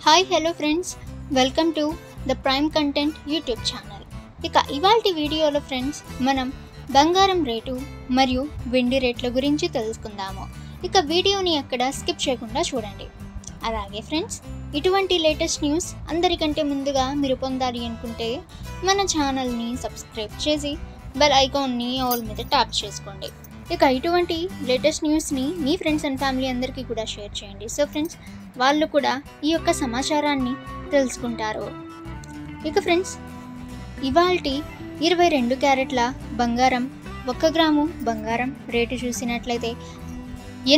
Hi hello friends, welcome to the prime content YouTube channel. ఇక ఇవాల్టి వీడియోలో friends మనం బంగారం రేటు మరియు వెండి రేట్ల గురించి తెలుసుకుందాము. ఇక వీడియోని ఎక్కడ స్కిప్ చేయకుండా చూడండి. అలాగే ఫ్రెండ్స్, ఇటువంటి లేటెస్ట్ న్యూస్ అందరికంటే ముందుగా మీరు పొందాలి అనుకుంటే మన ఛానల్ని సబ్స్క్రైబ్ చేసి బెల్ ఐకాన్ని ఆల్ మీద ట్యాప్ చేసుకోండి. ఇక ఇటువంటి లేటెస్ట్ న్యూస్ని మీ ఫ్రెండ్స్ అండ్ ఫ్యామిలీ అందరికీ కూడా షేర్ చేయండి. సో ఫ్రెండ్స్, వాళ్ళు కూడా ఈ యొక్క సమాచారాన్ని తెలుసుకుంటారు. ఇక ఫ్రెండ్స్, ఇవాల్టి 22 క్యారెట్ల బంగారం 1 గ్రాము బంగారం రేటు చూసినట్లయితే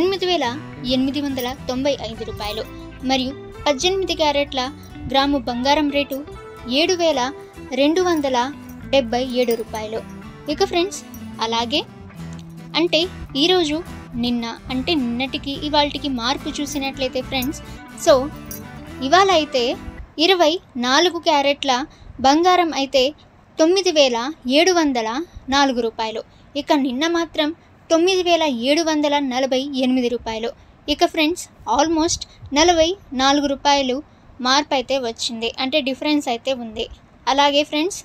8,895 రూపాయలు మరియు 18 క్యారెట్ల గ్రాము బంగారం రేటు 7,277 రూపాయలు. ఇక ఫ్రెండ్స్, అలాగే అంటే ఈరోజు నిన్నటికి ఇవాళకి మార్పు చూసినట్లయితే ఫ్రెండ్స్, సో ఇవాళ అయితే 24 క్యారెట్ల బంగారం అయితే 9,704 రూపాయలు. ఇక నిన్న మాత్రం 9,748 రూపాయలు. ఇక ఫ్రెండ్స్, ఆల్మోస్ట్ 44 రూపాయలు మార్పు అయితే వచ్చింది, అంటే డిఫరెన్స్ అయితే ఉంది. అలాగే ఫ్రెండ్స్,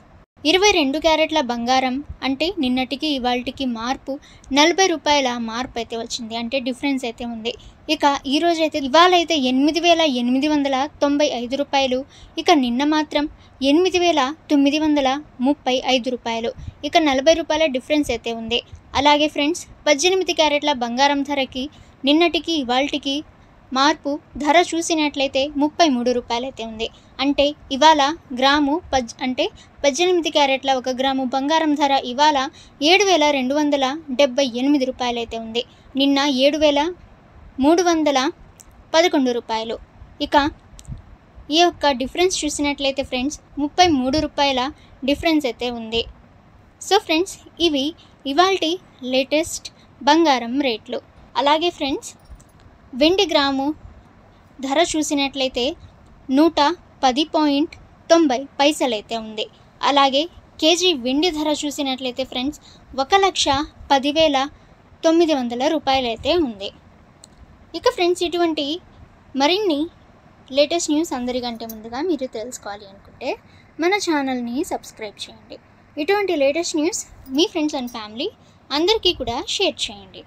22 క్యారెట్ల బంగారం అంటే నిన్నటికి ఇవాళకి మార్పు 40 రూపాయల మార్పు అయితే వచ్చింది, అంటే డిఫరెన్స్ అయితే ఉంది. ఇక ఈరోజు అయితే ఇవాళ అయితే 8,895 రూపాయలు. ఇక నిన్న మాత్రం 8,935 రూపాయలు. ఇక 40 రూపాయల డిఫరెన్స్ అయితే ఉంది. అలాగే ఫ్రెండ్స్, 18 క్యారెట్ల బంగారం ధరకి నిన్నటికి ఇవాళకి మార్పు ధర చూసినట్లయితే 33 రూపాయలు అయితే ఉంది. అంటే ఇవాళ గ్రాము 18 క్యారెట్ల 1 గ్రాము బంగారం ధర ఇవాళ 7,278 రూపాయలు అయితే ఉంది. నిన్న 7,311 రూపాయలు. ఇక ఈ యొక్క డిఫరెన్స్ చూసినట్లయితే ఫ్రెండ్స్ 33 రూపాయల డిఫరెన్స్ అయితే ఉంది. సో ఫ్రెండ్స్, ఇవి ఇవాల్టి లేటెస్ట్ బంగారం రేట్లు. అలాగే ఫ్రెండ్స్, వెండి గ్రాము ధర చూసినట్లయితే 110.90 అయితే ఉంది. అలాగే కేజీ వెండి ధర చూసినట్లయితే ఫ్రెండ్స్ 1,10,900 రూపాయలు అయితే ఉంది. ఇక ఫ్రెండ్స్, ఇటువంటి మరిన్ని లేటెస్ట్ న్యూస్ అందరికంటే ముందుగా మీరు తెలుసుకోవాలి అనుకుంటే మన ఛానల్ని సబ్స్క్రైబ్ చేయండి. ఇటువంటి latest news me friends and family అందరికీ కూడా షేర్ చేయండి.